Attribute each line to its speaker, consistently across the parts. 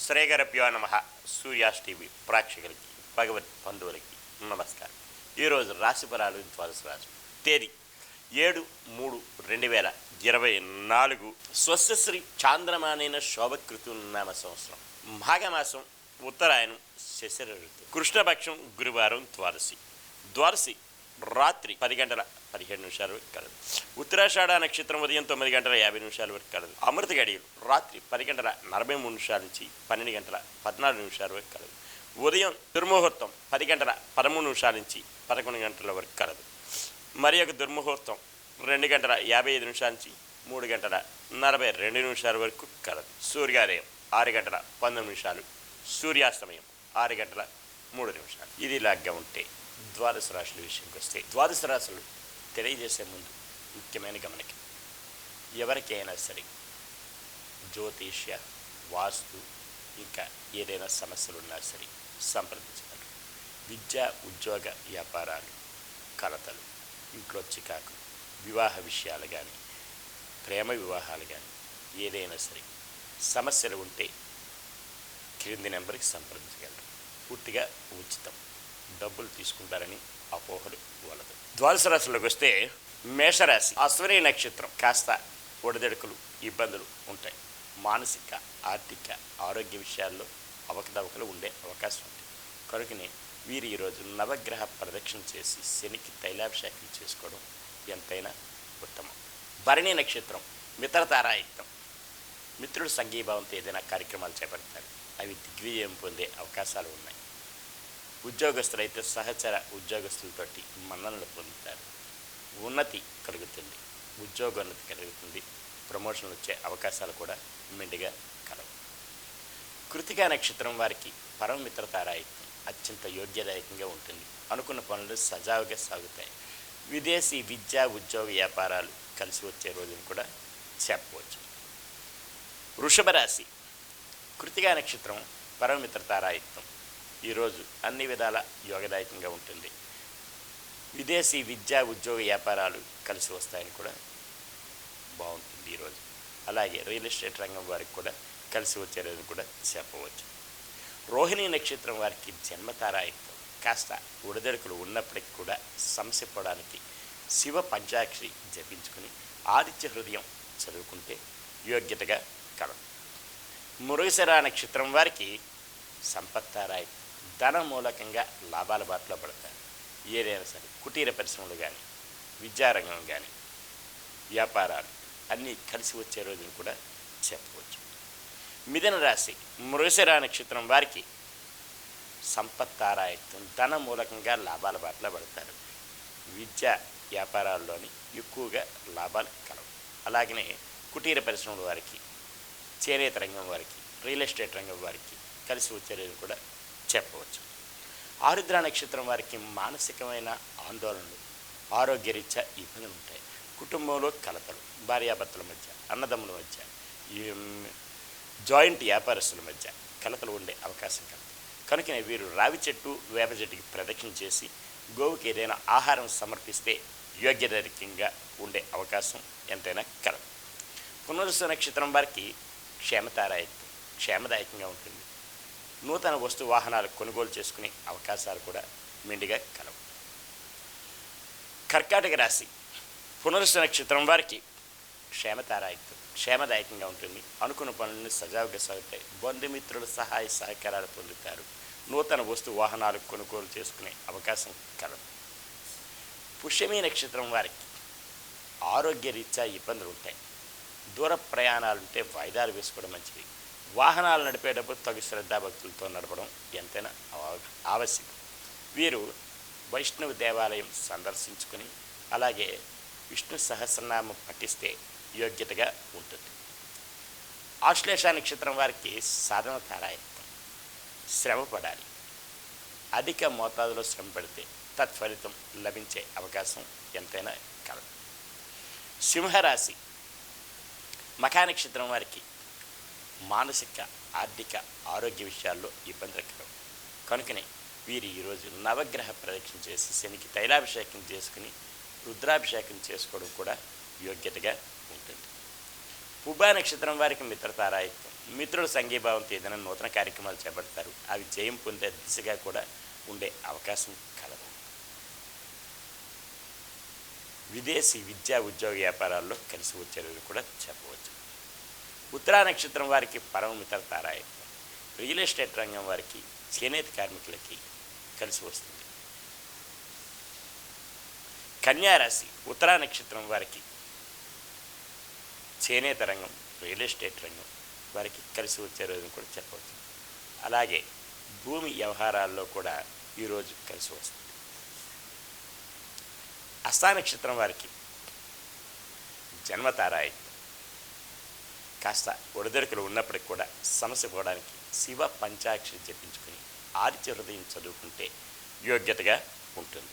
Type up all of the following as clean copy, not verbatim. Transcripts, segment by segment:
Speaker 1: శ్రీగరభ్యో నమ. సూర్యాస్ టీవీ ప్రేక్షకులకి భగవత్ బంధువులకి నమస్కారం. ఈరోజు రాశి ఫలాలు ద్వాదశ రాశి తేదీ 7/3/2024 స్వస్యశ్రీ చాంద్రమానైన శోభకృతు నామ సంవత్సరం మాఘమాసం ఉత్తరాయణం శశిర ఋతువు కృష్ణపక్షం గురువారం ద్వాదశి రాత్రి 10:17 వరకు కలదు. ఉత్తరాషాఢ నక్షత్రం ఉదయం 9:50 వరకు కలదు. అమృత గడియలు రాత్రి 10:43 నుంచి 12:14 వరకు కలదు. ఉదయం దుర్ముహూర్తం 10:13 నుంచి 11 వరకు కలదు. మరి ఒక దుర్ముహూర్తం 2:55 నుంచి 3:42 వరకు కలదు. సూర్యోదయం 6:19, సూర్యాస్తమయం 6:03. ఇది ఇలాగా ఉంటే ద్వాదశ రాశుల విషయంకి వస్తే, ద్వాదశ రాశులు తెలియజేసే ముందు ముఖ్యమైన గమనిక, ఎవరికైనా సరే జ్యోతిష్య, వాస్తు ఇంకా ఏదైనా సమస్యలు ఉన్నా సరే సంప్రదించగలరు. విద్య, ఉద్యోగ, వ్యాపారాలు, కలతలు, ఇంట్లో చికాకులు, వివాహ విషయాలు కానీ, ప్రేమ వివాహాలు కానీ ఏదైనా సరే సమస్యలు ఉంటే క్రింది నెంబర్కి సంప్రదించగలరు. పూర్తిగా ఉచితం. డబ్బులు తీసుకుంటారని అపోహలు వలదు. ద్వాదశ రాశుల్లోకి వస్తే, మేషరాశి అశ్విని నక్షత్రం కాస్త ఒడిదెడుకులు, ఇబ్బందులు ఉంటాయి. మానసిక, ఆర్థిక, ఆరోగ్య విషయాల్లో అవకతవకలు ఉండే అవకాశం ఉంది. కనుకనే వీరు ఈరోజు నవగ్రహ ప్రదక్షిణ చేసి శనికి తైలాభిషేకం చేసుకోవడం ఎంతైనా ఉత్తమం. భరణి నక్షత్రం మిత్రతారాయుక్తం. మిత్రుడు సంఘీభావంతో ఏదైనా కార్యక్రమాలు చేపడతారు. అవి దిగ్విజయం పొందే అవకాశాలు ఉన్నాయి. ఉద్యోగస్తులైతే సహచర ఉద్యోగస్తులతోటి మన్ననలు పొందుతారు. ఉన్నతి కలుగుతుంది. ఉద్యోగోన్నతి కలుగుతుంది. ప్రమోషన్లు వచ్చే అవకాశాలు కూడా మెండుగా కలవు. కృతికా నక్షత్రం వారికి పరమమిత్రతారాయుక్తం అత్యంత యోగ్యదాయకంగా ఉంటుంది. అనుకున్న పనులు సజావుగా సాగుతాయి. విదేశీ విద్య, ఉద్యోగ, వ్యాపారాలు కలిసి వచ్చే రోజును కూడా చెప్పవచ్చు. వృషభ రాశి కృతికా నక్షత్రం పరమమిత్రతారాయుక్తం. ఈరోజు అన్ని విధాల యోగదాయకంగా ఉంటుంది. విదేశీ విద్య, ఉద్యోగ, వ్యాపారాలు కలిసి వస్తాయని కూడా బాగుంటుంది ఈరోజు. అలాగే రియల్ ఎస్టేట్ రంగం వారికి కూడా కలిసి వచ్చే రోజు కూడా చెప్పవచ్చు. రోహిణి నక్షత్రం వారికి జన్మతారాయుక్తం. కాస్త ఉడదడుకులు ఉన్నప్పటికీ కూడా సమస్య పోవడానికి శివ పంచాక్షరి జపించుకుని ఆదిత్య హృదయం చదువుకుంటే యోగ్యతగా కలదు. మృగశిర నక్షత్రం వారికి సంపత్తారాయుక్తం. ధన మూలకంగా లాభాల బాటలో పడతారు. ఏదైనా సరే కుటీర పరిశ్రమలు కానీ, విద్యారంగం కానీ, వ్యాపారాలు అన్నీ కలిసి వచ్చే రోజును కూడా చెప్పవచ్చు. మిథున రాశి మృగశిర నక్షత్రం వారికి సంపత్తారాయుక్తం. ధన మూలకంగా లాభాల బాటలో పడతారు. విద్య, వ్యాపారాల్లోని ఎక్కువగా లాభాలు కలవు. అలాగనే కుటీర పరిశ్రమల వారికి, చేనేత రంగం వారికి, రియల్ ఎస్టేట్ రంగం వారికి కలిసి వచ్చే రోజు కూడా చెప్పవచ్చు. ఆరుద్ర నక్షత్రం వారికి మానసికమైన ఆందోళనలు, ఆరోగ్యరీత్యా ఇబ్బందులు ఉంటాయి. కుటుంబంలో కలతలు, భార్యాభర్తల మధ్య, అన్నదమ్ముల మధ్య, జాయింట్ వ్యాపారస్తుల మధ్య కలతలు ఉండే అవకాశం కలదు. కనుకనే వీరు రావి చెట్టు, వేప చెట్టుకి ప్రదక్షిణ చేసి గోవుకి ఏదైనా ఆహారం సమర్పిస్తే యోగ్యదాయకంగా ఉండే అవకాశం ఎంతైనా కలదు. పునరుస నక్షత్రం వారికి క్షేమదాయకంగా ఉంటుంది. నూతన వస్తు వాహనాలు కొనుగోలు చేసుకునే అవకాశాలు కూడా మెండుగా కలవు. కర్కాటక రాశి పునరుస నక్షత్రం వారికి క్షేమదాయకంగా ఉంటుంది. అనుకున్న పనులను సజావుగా సాగుతాయి. బంధుమిత్రుల సహాయ సహకారాలు పొందుతారు. నూతన వస్తు వాహనాలు కొనుగోలు చేసుకునే అవకాశం కలదు. పుష్యమి నక్షత్రం వారికి ఆరోగ్య రీత్యా ఇబ్బందులు ఉంటాయి. దూర ప్రయాణాలుంటే వాయిదాలు వేసుకోవడం మంచిది. వాహనాలు నడిపేటప్పుడు తగు శ్రద్ధాభక్తులతో నడపడం ఎంతైనా ఆవశ్యకం. వీరు వైష్ణవ దేవాలయం సందర్శించుకుని అలాగే విష్ణు సహస్రనామం పఠిస్తే యోగ్యతగా ఉంటుంది. ఆశ్లేష నక్షత్రం వారికి సాధన తారాయుక్తం. శ్రమ పడాలి. అధిక మోతాదులో శ్రమ పడితే తత్ఫలితం లభించే అవకాశం ఎంతైనా కలదు. సింహరాశి మఖా నక్షత్రం వారికి మానసిక, ఆర్థిక, ఆరోగ్య విషయాల్లో ఇబ్బందులు కలవు. కనుకనే వీరు ఈరోజు నవగ్రహ ప్రదక్షిణ చేసి శనికి తైలాభిషేకం చేసుకుని రుద్రాభిషేకం చేసుకోవడం కూడా యోగ్యతగా ఉంటుంది. పుబ్బా నక్షత్రం వారికి మిత్రతారాయుక్తం. మిత్రుల సంఘీభావంతో ఏదైనా నూతన కార్యక్రమాలు చేపడతారు. అవి జయం పొందే దిశగా కూడా ఉండే అవకాశం కలదు. విదేశీ విద్యా ఉద్యోగ వ్యాపారాల్లో కలిసి వచ్చేది కూడా చెప్పవచ్చు. ఉత్తరా నక్షత్రం వారికి పరమ మిత్రతారాయుక్తం. రియల్ ఎస్టేట్ రంగం వారికి, చేనేత కార్మికులకి కలిసి వస్తుంది. కన్యారాశి ఉత్తరా నక్షత్రం వారికి చేనేత రంగం, రియల్ ఎస్టేట్ రంగం వారికి కలిసి వచ్చే రోజును కూడా చెప్పవచ్చు. అలాగే భూమి వ్యవహారాల్లో కూడా ఈరోజు కలిసి వస్తుంది. హస్తా నక్షత్రం వారికి జన్మతారాయుక్తం. కాస్త ఒడిదొడుకులు ఉన్నప్పటికి కూడా సమస్య పోవడానికి శివ పంచాక్షరి జపించుకుని ఆదిత్య హృదయం చదువుకుంటే యోగ్యతగా ఉంటుంది.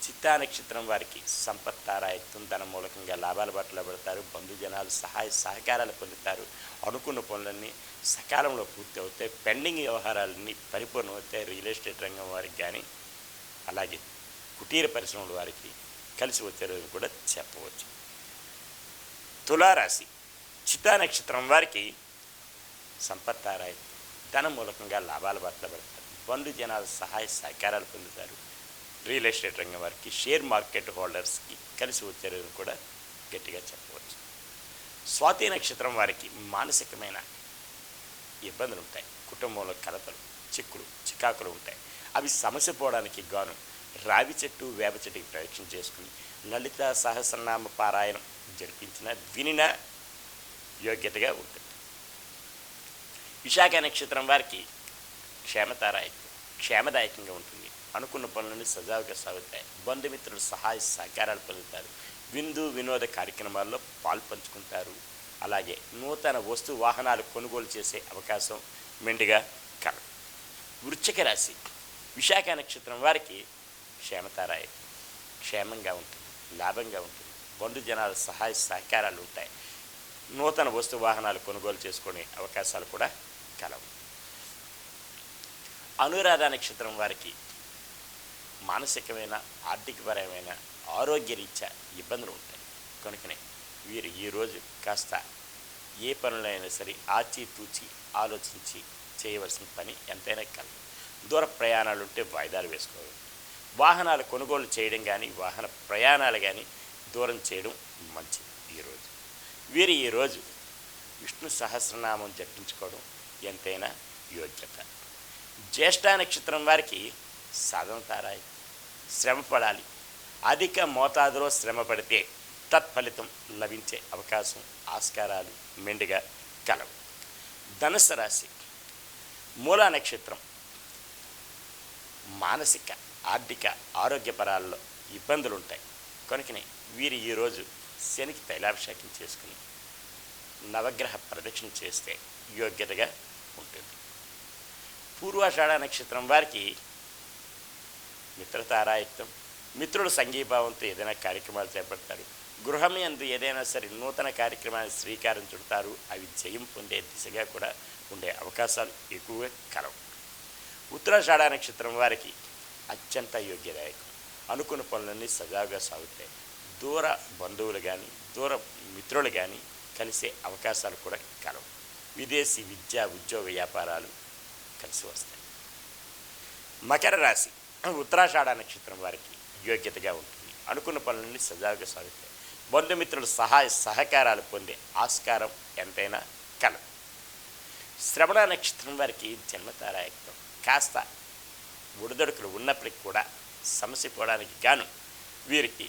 Speaker 1: చిత్తా నక్షత్రం వారికి సంపత్తారాయుక్తం. ధన మూలకంగా లాభాల బాటలో పడతారు. బంధుజనాలు సహాయ సహకారాలు పొందుతారు. అనుకున్న పనులన్నీ సకాలంలో పూర్తి అవుతాయి. పెండింగ్ వ్యవహారాలన్నీ పరిపూర్ణం అవుతాయి. రియల్ ఎస్టేట్ రంగం వారికి కానీ, అలాగే కుటీర పరిశ్రమల వారికి కలిసి వచ్చే రోజు కూడా చెప్పవచ్చు. తులారాశి చిత్తా నక్షత్రం వారికి సంపత్తారాయుక్తం. ధన మూలకంగా లాభాల బాటలో పడతారు. బంధుజనాలు సహాయ సహకారాలు పొందుతారు. రియల్ ఎస్టేట్ రంగం వారికి, షేర్ మార్కెట్ హోల్డర్స్కి కలిసి వచ్చే రోజు కూడా గట్టిగా చెప్పవచ్చు. స్వాతి నక్షత్రం వారికి మానసికమైన ఇబ్బందులు ఉంటాయి. కుటుంబంలో కలతలు, చిక్కులు, చికాకులు ఉంటాయి. అవి సమస్య పోవడానికి గాను రావి చెట్టు, వేప చెట్టుకి ప్రదక్షిణ చేసుకుని లలిత సహస్రనామ పారాయణం జరిపించిన వినిన యోగ్యతగా ఉంటుంది. విశాఖ నక్షత్రం వారికి క్షేమదాయకంగా ఉంటుంది. అనుకున్న పనులన్నీ సజావుగా సాగుతాయి. బంధుమిత్రులు సహాయ సహకారాలు పొందుతారు. విందు వినోద కార్యక్రమాల్లో పాల్పంచుకుంటారు. అలాగే నూతన వస్తు వాహనాలు కొనుగోలు చేసే అవకాశం మెండుగా కలదు. వృశ్చిక రాశి విశాఖ నక్షత్రం వారికి క్షేమతారాయుక్తం. క్షేమంగా ఉంటుంది, లాభంగా ఉంటుంది. బంధుజనాల సహాయ సహకారాలు ఉంటాయి. నూతన వస్తు వాహనాలు కొనుగోలు చేసుకునే అవకాశాలు కూడా కలవు. అనురాధ నక్షత్రం వారికి మానసికమైన, ఆర్థికపరమైన, ఆరోగ్యరీత్యా ఇబ్బందులు ఉంటాయి. కనుకనే వీరు ఈరోజు కాస్త ఏ పనులైనా సరే ఆచితూచి ఆలోచించి చేయవలసిన పని ఎంతైనా కలదు. దూర ప్రయాణాలు ఉంటే వాయిదాలు వేసుకోవాలి. వాహనాలు కొనుగోలు చేయడం కానీ, వాహన ప్రయాణాలు కానీ దూరం చేయడం మంచిది. వీరు ఈరోజు విష్ణు సహస్రనామం జపించుకోవడం ఎంతైనా యోగ్యత. జ్యేష్ఠ నక్షత్రం వారికి సాధనతారాయుక్తం. శ్రమ పడాలి. అధిక మోతాదులో శ్రమ పడితే తత్ఫలితం లభించే అవకాశం, ఆస్కారాలు మెండుగా కలవు. ధనుస్సు రాశి మూలా నక్షత్రం మానసిక, ఆర్థిక, ఆరోగ్యపరాల్లో ఇబ్బందులు ఉంటాయి. కనుకనే వీరు ఈరోజు శనికి తైలాభిషేకం చేసుకుని నవగ్రహ ప్రదక్షిణ చేస్తే యోగ్యతగా ఉంటుంది. పూర్వాషాఢ నక్షత్రం వారికి మిత్రతారాయుక్తం. మిత్రుల సంఘీభావంతో ఏదైనా కార్యక్రమాలు చేపడతారు. గృహం యందు ఏదైనా సరే నూతన కార్యక్రమాన్ని శ్రీకారం చుడతారు. అవి జయం పొందే దిశగా కూడా ఉండే అవకాశాలు ఎక్కువగా కలవు. ఉత్తరాషాఢ నక్షత్రం వారికి అత్యంత యోగ్యదాయకం. అనుకున్న పనులన్నీ సజావుగా సాగుతాయి. దూర బంధువులు కానీ, దూర మిత్రులు కానీ కలిసే అవకాశాలు కూడా కలవు. విదేశీ విద్యా ఉద్యోగ వ్యాపారాలు కలిసి వస్తాయి. మకర రాశి ఉత్తరాషాఢ నక్షత్రం వారికి యోగ్యతగా ఉంటుంది. అనుకున్న పనులన్నీ సజావుగా సాగుతాయి. బంధుమిత్రుల సహాయ సహకారాలు పొందే ఆస్కారం ఎంతైనా కలదు. శ్రవణ నక్షత్రం వారికి జన్మతారాయుక్తం. కాస్త ఒడిదొడుకులు ఉన్నప్పటికీ కూడా సమస్య పోవడానికి గాను వీరికి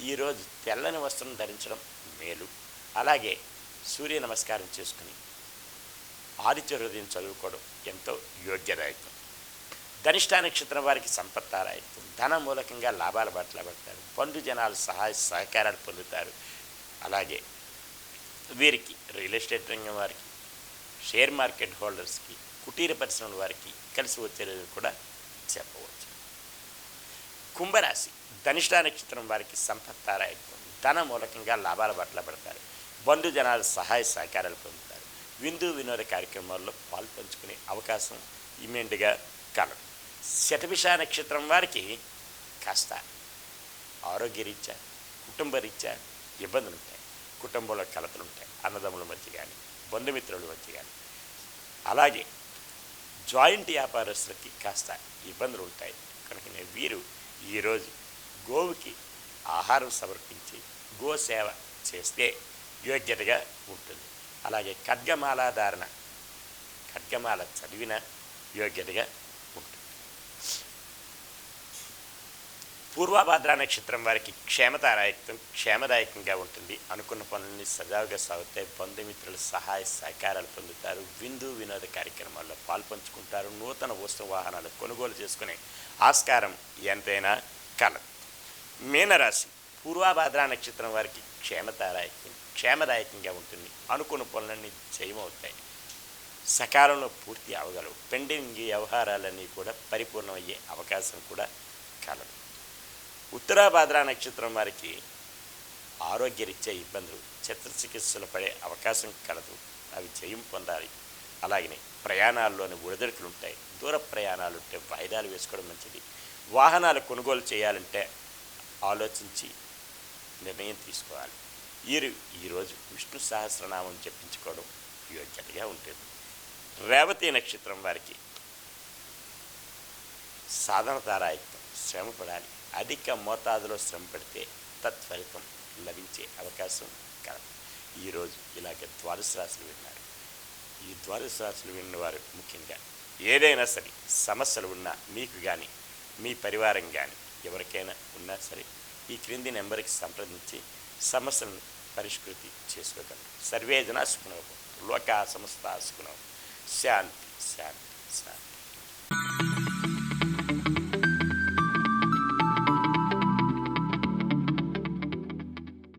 Speaker 1: ఈరోజు తెల్లని వస్త్రం ధరించడం మేలు. అలాగే సూర్య నమస్కారం చేసుకుని ఆదిత్య హృదయం చదువుకోవడం ఎంతో యోగ్యదాయకం. ధనిష్ఠ నక్షత్రం వారికి సంపత్తారాయుక్తం. ధన మూలకంగా లాభాల బాటలో పడతారు. బంధుజనాలు సహాయ సహకారాలు పొందుతారు. అలాగే వీరికి రియల్ ఎస్టేట్ రంగం వారికి, షేర్ మార్కెట్ హోల్డర్స్కి, కుటీర పరిశ్రమల వారికి కలిసి వచ్చేది కూడా చెప్పవచ్చు. కుంభరాశి ధనిష్ఠ నక్షత్రం వారికి సంపత్తారాయుక్తం. ధన మూలకంగా లాభాల బాటలో పడతారు. బంధుజనాలు సహాయ సహకారాలు పొందుతారు. విందు వినోద కార్యక్రమాల్లో పాల్పంచుకునే అవకాశం ఇమెండుగా కలదు. శతభిష నక్షత్రం వారికి కాస్త ఆరోగ్యరీత్యా, కుటుంబరీత్యా ఇబ్బందులు ఉంటాయి. కుటుంబంలో కలతలు ఉంటాయి, అన్నదమ్ముల మధ్య కానీ బంధుమిత్రుల మధ్య కానీ. అలాగే జాయింట్ వ్యాపారస్తులకి కాస్త ఇబ్బందులు ఉంటాయి. కనుకనే వీరు ఈరోజు గోవుకి ఆహారం సమర్పించి గోసేవ చేస్తే యోగ్యతగా ఉంటుంది. అలాగే ఖడ్గమాల చదివిన యోగ్యతగా ఉంటుంది. పూర్వభాద్ర నక్షత్రం వారికి క్షేమదాయకంగా ఉంటుంది. అనుకున్న పనులని సజావుగా సాగుతాయి. బంధుమిత్రుల సహాయ సహకారాలు పొందుతారు. వినోద కార్యక్రమాల్లో పాల్పంచుకుంటారు. నూతన వస్తు వాహనాలు కొనుగోలు చేసుకునే ఆస్కారం ఎంతైనా కలదు. మీనరాశి పూర్వభాద్ర నక్షత్రం వారికి క్షేమదాయకంగా ఉంటుంది. అనుకున్న పనులన్నీ జయమవుతాయి. సకాలంలో పూర్తి అవగలవు. పెండింగ్ వ్యవహారాలన్నీ కూడా పరిపూర్ణమయ్యే అవకాశం కూడా కలదు. ఉత్తరాభాద్ర నక్షత్రం వారికి ఆరోగ్యరీత్యా ఇబ్బందులు, శస్త్రచికిత్సలు పడే అవకాశం కలదు. అవి జయం పొందాలి. అలాగనే ప్రయాణాల్లోని ఒడిదుడుకులు ఉంటాయి. దూర ప్రయాణాలు ఉంటే వాయిదాలు వేసుకోవడం మంచిది. వాహనాలు కొనుగోలు చేయాలంటే ఆలోచించి నిర్ణయం తీసుకోవాలి. ఈరోజు విష్ణు సహస్రనామం జపించుకోవడం యోగ్యతగా ఉంటుంది. రేవతి నక్షత్రం వారికి సాధన తారాయుక్తం, శ్రమ పడాలి. అధిక మోతాదులో శ్రమ పడితే తత్ఫలితం లభించే అవకాశం కలదు. ఈరోజు ఇలాగే ద్వాదశ రాశులు విన్నారు. ఈ ద్వాదశ రాశులు విన్నవారు ముఖ్యంగా ఏదైనా సరే సమస్యలు ఉన్నా మీకు కానీ మీ పరివారం కానీ ఎవరికైనా ఉన్నా సరే ఈ క్రింది నెంబర్కి సంప్రదించి సమస్యలను పరిష్కృతి చేసుకోగలరు. సర్వే జనా సుఖినో భవంతు. లోకా సమస్తా సుఖినో. శాంతి శాంతి శాంతి.